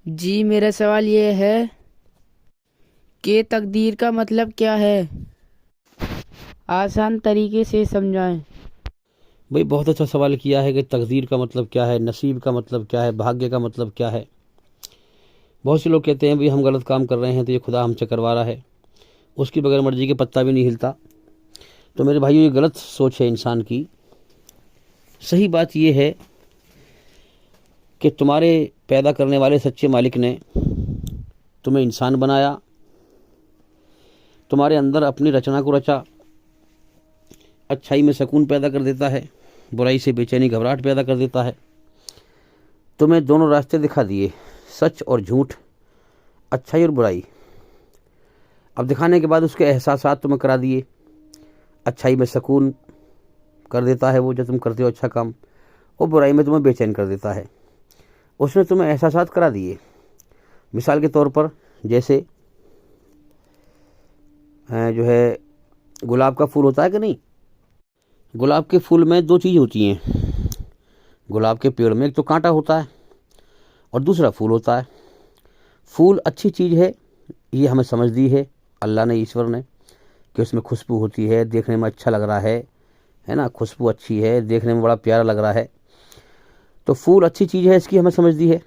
जी मेरा सवाल ये है कि तकदीर का मतलब क्या है। आसान तरीके से समझाएं। भाई बहुत अच्छा सवाल किया है कि तकदीर का मतलब क्या है, नसीब का मतलब क्या है, भाग्य का मतलब क्या है। बहुत से लोग कहते हैं भाई हम गलत काम कर रहे हैं तो ये खुदा हमसे करवा रहा है, उसकी बगैर मर्जी के पत्ता भी नहीं हिलता। तो मेरे भाइयों, ये गलत सोच है इंसान की। सही बात ये है कि तुम्हारे पैदा करने वाले सच्चे मालिक ने तुम्हें इंसान बनाया, तुम्हारे अंदर अपनी रचना को रचा। अच्छाई में सुकून पैदा कर देता है, बुराई से बेचैनी घबराहट पैदा कर देता है। तुम्हें दोनों रास्ते दिखा दिए, सच और झूठ, अच्छाई और बुराई। अब दिखाने के बाद उसके एहसासात तुम्हें करा दिए। अच्छाई में सुकून कर देता है वो जो तुम करते हो अच्छा काम, और बुराई में तुम्हें बेचैन कर देता है। उसने तुम्हें एहसासात करा दिए। मिसाल के तौर पर जैसे जो है गुलाब का फूल होता है कि नहीं। गुलाब के फूल में दो चीज़ होती हैं। गुलाब के पेड़ में एक तो कांटा होता है और दूसरा फूल होता है। फूल अच्छी चीज़ है, ये हमें समझ दी है अल्लाह ने, ईश्वर ने, कि उसमें खुशबू होती है, देखने में अच्छा लग रहा है ना। खुशबू अच्छी है, देखने में बड़ा प्यारा लग रहा है। तो फूल अच्छी चीज़ है, इसकी हमें समझ दी है।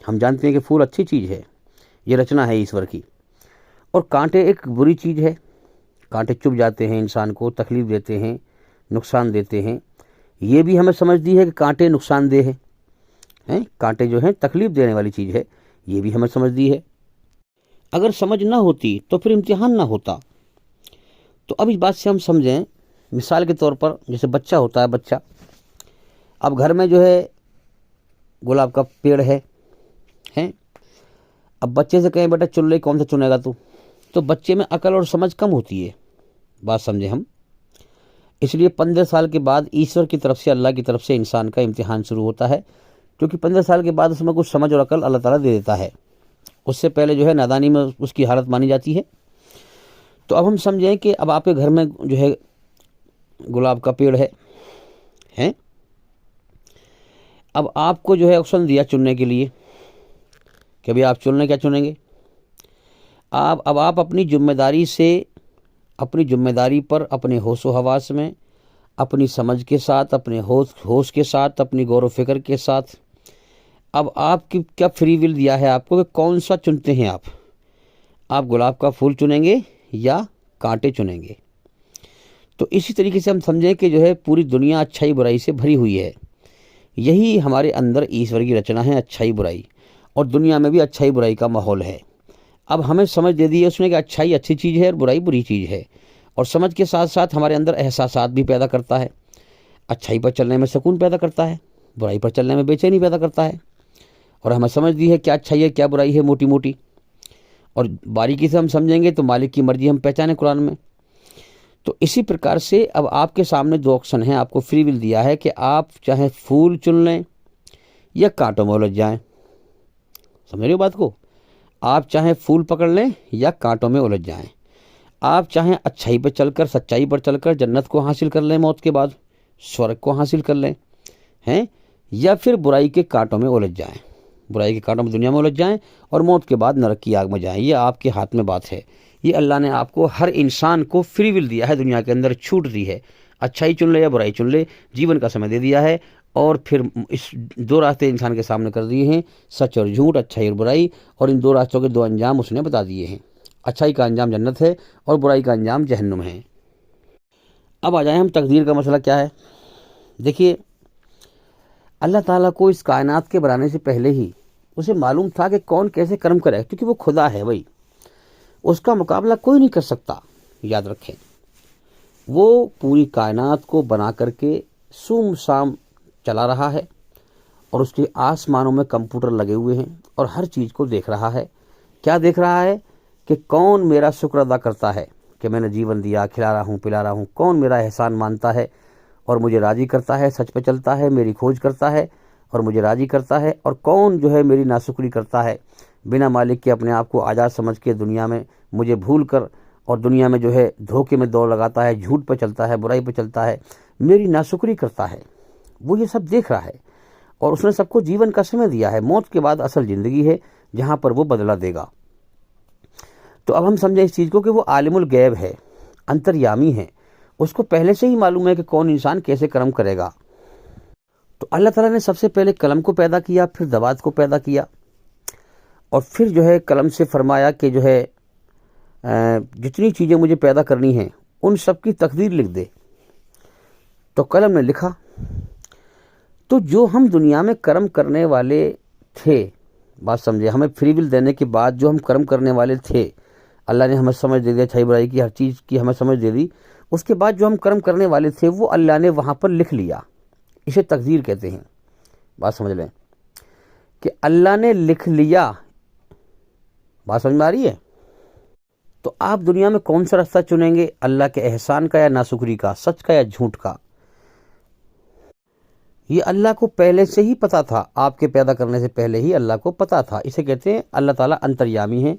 हम जानते हैं कि फूल अच्छी चीज़ है, ये रचना है ईश्वर की। और कांटे एक बुरी चीज़ है। कांटे चुभ जाते हैं, इंसान को तकलीफ़ देते हैं, नुकसान देते हैं। ये भी हमें समझ दी है कि कांटे नुकसानदेह हैं। कांटे जो हैं तकलीफ़ देने वाली चीज़ है, ये भी हमें समझ दी है। अगर समझ ना होती तो फिर इम्तिहान ना होता। तो अब इस बात से हम समझें, मिसाल के तौर पर जैसे बच्चा होता है, बच्चा अब घर में जो है गुलाब का पेड़ है। अब बच्चे से कहें बेटा चुन ले, कौन सा चुनेगा तू, तो बच्चे में अकल और समझ कम होती है। बात समझे हम। इसलिए 15 साल के बाद ईश्वर की तरफ से, अल्लाह की तरफ से इंसान का इम्तिहान शुरू होता है, क्योंकि 15 साल के बाद उसमें कुछ समझ और अकल अल्लाह ताला दे देता है। उससे पहले जो है नादानी में उसकी हालत मानी जाती है। तो अब हम समझें कि अब आपके घर में जो है गुलाब का पेड़ है। अब आपको जो है ऑप्शन दिया चुनने के लिए कि भाई आप चुनने क्या चुनेंगे। आप अपनी जिम्मेदारी से, अपनी जिम्मेदारी पर, अपने होश व हवास में, अपनी समझ के साथ, अपने होश के साथ, अपनी गौर व फिक्र के साथ, अब आपकी क्या फ्री विल दिया है आपको कि कौन सा चुनते हैं आप गुलाब का फूल चुनेंगे या कांटे चुनेंगे। तो इसी तरीके से हम समझें कि जो है पूरी दुनिया अच्छाई बुराई से भरी हुई है। यही हमारे अंदर ईश्वर की रचना है, अच्छाई बुराई। और दुनिया में भी अच्छाई बुराई का माहौल है। अब हमें समझ दे दी है उसने कि अच्छाई अच्छी चीज़ है और बुराई बुरी चीज़ है। और समझ के साथ साथ हमारे अंदर एहसासात भी पैदा करता है। अच्छाई पर चलने में सुकून पैदा करता है, बुराई पर चलने में बेचैनी पैदा करता है। और हमें समझ दी है क्या अच्छाई है क्या बुराई है, मोटी मोटी। और बारीकी से हम समझेंगे तो मालिक की मर्जी हम पहचाने कुरान में। तो इसी प्रकार से अब आपके सामने दो ऑप्शन हैं, आपको फ्री विल दिया है कि आप चाहे फूल चुन लें या कांटों में उलझ जाएं। समझ रहे हो बात को। आप चाहे फूल पकड़ लें या कांटों में उलझ जाएं। आप चाहें अच्छाई पर चलकर, सच्चाई पर चलकर जन्नत को हासिल कर लें, मौत के बाद स्वर्ग को हासिल कर लें, हैं, या फिर बुराई के कांटों में उलझ जाएं। बुराई के कांटों में दुनिया में उलझ जाएं और मौत के बाद नरक की आग में जाएं। ये आपके हाथ में बात है। ये अल्लाह ने आपको, हर इंसान को फ्री विल दिया है, दुनिया के अंदर छूट दी है। अच्छाई चुन ले या बुराई चुन ले, जीवन का समय दे दिया है। और फिर इस दो रास्ते इंसान के सामने कर दिए हैं, सच और झूठ, अच्छाई और बुराई। और इन दो रास्तों के दो अंजाम उसने बता दिए हैं। अच्छाई का अंजाम जन्नत है और बुराई का अंजाम जहन्नुम है। अब आ जाए हम, तकदीर का मसला क्या है। देखिए, अल्लाह ताला को इस कायनात के बनाने से पहले ही उसे मालूम था कि कौन कैसे कर्म करे, क्योंकि वो खुदा है भाई, उसका मुकाबला कोई नहीं कर सकता। याद रखें, वो पूरी कायनात को बना करके सुम शाम चला रहा है और उसके आसमानों में कंप्यूटर लगे हुए हैं और हर चीज़ को देख रहा है। क्या देख रहा है कि कौन मेरा शुक्र अदा करता है कि मैंने जीवन दिया, खिला रहा हूँ, पिला रहा हूँ। कौन मेरा एहसान मानता है और मुझे राज़ी करता है, सच पे चलता है, मेरी खोज करता है और मुझे राज़ी करता है। और कौन जो है मेरी नाशुक्री करता है, बिना मालिक के अपने आप को आज़ाद समझ के दुनिया में मुझे भूल कर, और दुनिया में जो है धोखे में दौड़ लगाता है, झूठ पर चलता है, बुराई पर चलता है, मेरी नाशुक्री करता है। वो ये सब देख रहा है और उसने सबको जीवन का समय दिया है। मौत के बाद असल ज़िंदगी है, जहाँ पर वो बदला देगा। तो अब हम समझे इस चीज़ को कि वो आलिमुल गैब है, अंतर्यामी है, उसको पहले से ही मालूम है कि कौन इंसान कैसे कर्म करेगा। तो अल्लाह ताला ने सबसे पहले कलम को पैदा किया, फिर दवात को पैदा किया, और फिर जो है कलम से फरमाया कि जो है जितनी चीज़ें मुझे पैदा करनी हैं उन सब की तकदीर लिख दे। तो कलम ने लिखा। तो जो हम दुनिया में कर्म करने वाले थे, बात समझे, हमें फ्री विल देने के बाद जो हम कर्म करने वाले थे, अल्लाह ने हमें समझ दे दिया, अच्छाई बुराई की हर चीज़ की हमें समझ दे दी। उसके बाद जो हम कर्म करने वाले थे वो अल्लाह ने वहाँ पर लिख लिया। इसे तकदीर कहते हैं। बात समझ लें कि अल्लाह ने लिख लिया। बात समझ में आ रही है? तो आप दुनिया में कौन सा रास्ता चुनेंगे, अल्लाह के एहसान का या नाशुक्री का, सच का या झूठ का? ये अल्लाह को पहले से ही पता था, आपके पैदा करने से पहले ही अल्लाह को पता था। इसे कहते हैं अल्लाह ताला अंतर्यामी है,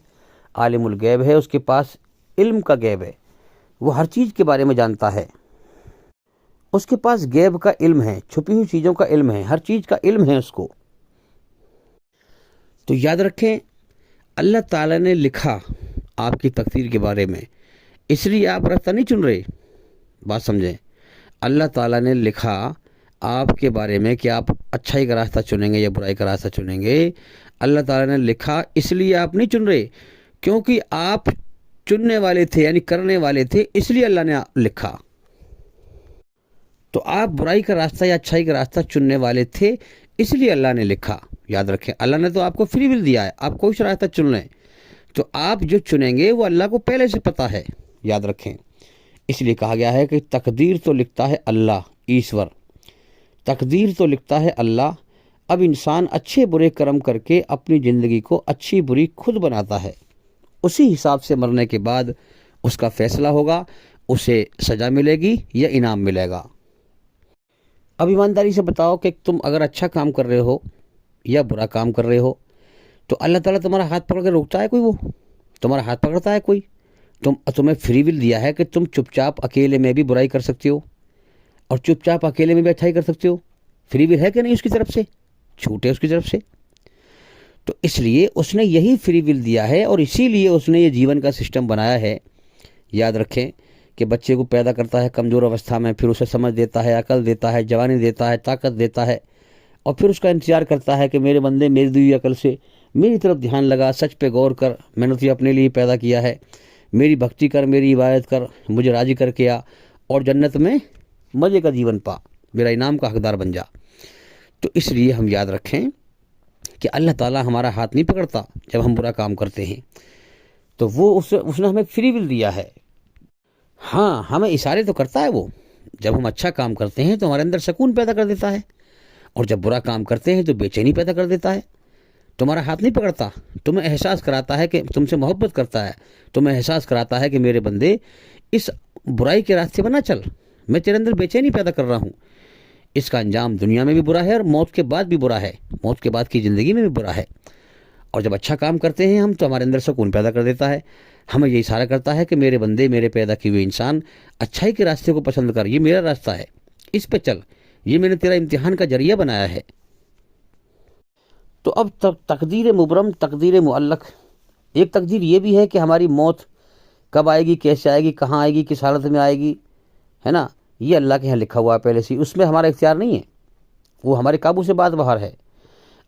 आलिमुल गैब है, उसके पास इल्म का गैब है, वो हर चीज़ के बारे में जानता है। उसके पास गैब का इल्म है, छुपी हुई चीज़ों का इल्म है, हर चीज़ का इल्म है उसको। तो याद रखें, अल्लाह ताला ने लिखा आपकी तकदीर के बारे में, इसलिए आप रास्ता नहीं चुन रहे। बात समझें, अल्लाह ताला ने लिखा आपके बारे में कि आप अच्छाई का रास्ता चुनेंगे या बुराई का रास्ता चुनेंगे। अल्लाह ताला ने लिखा, इसलिए आप नहीं चुन रहे, क्योंकि आप चुनने वाले थे यानी करने वाले थे, इसलिए अल्लाह ने लिखा। तो आप बुराई का रास्ता या अच्छाई का रास्ता चुनने वाले थे, इसलिए अल्लाह ने लिखा। याद रखें, अल्लाह ने तो आपको फ्री विल दिया है, आप कोई सा रास्ता चुन लें, तो आप जो चुनेंगे वो अल्लाह को पहले से पता है। याद रखें, इसलिए कहा गया है कि तकदीर तो लिखता है अल्लाह, ईश्वर, तकदीर तो लिखता है अल्लाह। अब इंसान अच्छे बुरे कर्म करके अपनी ज़िंदगी को अच्छी बुरी खुद बनाता है। उसी हिसाब से मरने के बाद उसका फैसला होगा, उसे सज़ा मिलेगी या इनाम मिलेगा। अब ईमानदारी से बताओ कि तुम अगर अच्छा काम कर रहे हो या बुरा काम कर रहे हो, तो अल्लाह ताला तुम्हारा हाथ पकड़ के रोकता है कोई? वो तुम्हारा हाथ पकड़ता है कोई? तुम्हें फ्री विल दिया है कि तुम चुपचाप अकेले में भी बुराई कर सकते हो और चुपचाप अकेले में भी अच्छाई कर सकते हो। फ्री विल है कि नहीं उसकी तरफ से? छूट है उसकी तरफ से। तो इसलिए उसने यही फ्री विल दिया है और इसीलिए उसने ये जीवन का सिस्टम बनाया है। याद रखें कि बच्चे को पैदा करता है कमज़ोर अवस्था में, फिर उसे समझ देता है, अकल देता है, जवानी देता है, ताकत देता है, और फिर उसका इंतजार करता है कि मेरे बंदे मेरी दी हुई अकल से मेरी तरफ ध्यान लगा, सच पे गौर कर, मैंने तुझे अपने लिए पैदा किया है, मेरी भक्ति कर, मेरी इबादत कर, मुझे राज़ी करके आ और जन्नत में मज़े का जीवन पा, मेरा इनाम का हकदार बन जा। तो इसलिए हम याद रखें कि अल्लाह ताला हमारा हाथ नहीं पकड़ता जब हम बुरा काम करते हैं, तो वो उसने हमें फ्री विल दिया है। हाँ, हमें इशारे तो करता है वो। जब हम अच्छा काम करते हैं तो हमारे अंदर सुकून पैदा कर देता है, और जब बुरा काम करते हैं तो बेचैनी पैदा कर देता है। तुम्हारा हाथ नहीं पकड़ता, तुम्हें एहसास कराता है कि तुमसे मोहब्बत करता है, तुम्हें एहसास कराता है कि मेरे बंदे इस बुराई के रास्ते पर ना चल, मैं तेरे अंदर बेचैनी पैदा कर रहा हूँ। इसका अंजाम दुनिया में भी बुरा है और मौत के बाद भी बुरा है, मौत के बाद की ज़िंदगी में भी बुरा है। और जब अच्छा काम करते हैं हम तो हमारे अंदर सुकून पैदा कर देता है, हमें ये इशारा करता है कि मेरे बंदे, मेरे पैदा किए हुए इंसान, अच्छाई के रास्ते को पसंद कर, ये मेरा रास्ता है, इस पे चल, ये मैंने तेरा इम्तिहान का जरिया बनाया है। तो अब तकदीर मुबरम, तकदीर मुअल्लक, एक तकदीर ये भी है कि हमारी मौत कब आएगी, कैसे आएगी, कहाँ आएगी, किस हालत में आएगी, है ना, ये अल्लाह के यहाँ लिखा हुआ है पहले से, उसमें हमारा इख्तियार नहीं है, वो हमारे काबू से बाहर है।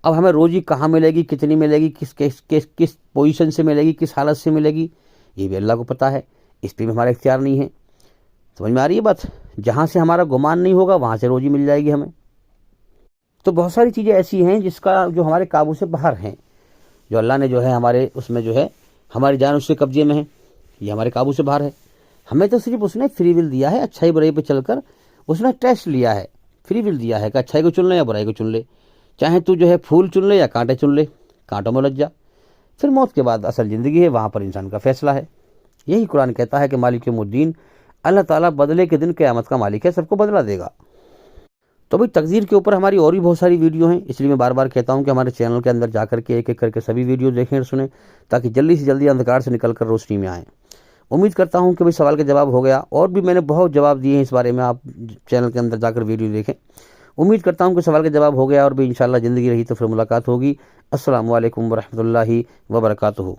अब हमें रोज़ी कहाँ मिलेगी, कितनी मिलेगी, किस पोजीशन से मिलेगी, किस हालत से मिलेगी, ये भी अल्लाह को पता है, इस पर भी हमारा इख्तियार नहीं है। समझ में आ रही है बात? जहाँ से हमारा गुमान नहीं होगा वहाँ से रोज़ी मिल जाएगी हमें। तो बहुत सारी चीज़ें ऐसी हैं जिसका जो हमारे काबू से बाहर हैं, जो अल्लाह ने जो है हमारे उसमें जो है हमारी जान उसके कब्जे में है, ये हमारे काबू से बाहर है। हमें तो सिर्फ उसने फ्री विल दिया है, अच्छाई बुराई पे चलकर उसने टेस्ट लिया है, फ्री विल दिया है कि अच्छाई को चुन ले या बुराई को चुन ले, चाहे तू जो है फूल चुन ले या कांटे चुन ले, कांटों में लग जा। फिर मौत के बाद असल ज़िंदगी है, वहाँ पर इंसान का फैसला है। यही कुरान कहता है कि मालिक यौमुद्दीन, अल्लाह ताला बदले के दिन क़यामत का मालिक है, सबको बदला देगा। तो भाई तकदीर के ऊपर हमारी और भी बहुत सारी वीडियो हैं, इसलिए मैं बार बार कहता हूँ कि हमारे चैनल के अंदर जा करके एक एक करके सभी वीडियो देखें और सुनें, ताकि जल्दी से जल्दी अंधकार से निकल कर रोशनी में आएँ। उम्मीद करता हूँ कि भाई सवाल का जवाब हो गया, और भी मैंने बहुत जवाब दिए हैं इस बारे में, आप चैनल के अंदर जाकर वीडियो देखें, उम्मीद करता हूँ कि सवाल का जवाब हो गया और भी इंशाल्लाह ज़िंदगी रही तो फिर मुलाकात होगी। अस्सलामु अलैकुम वरहमतुल्लाहि वबरकातुहू।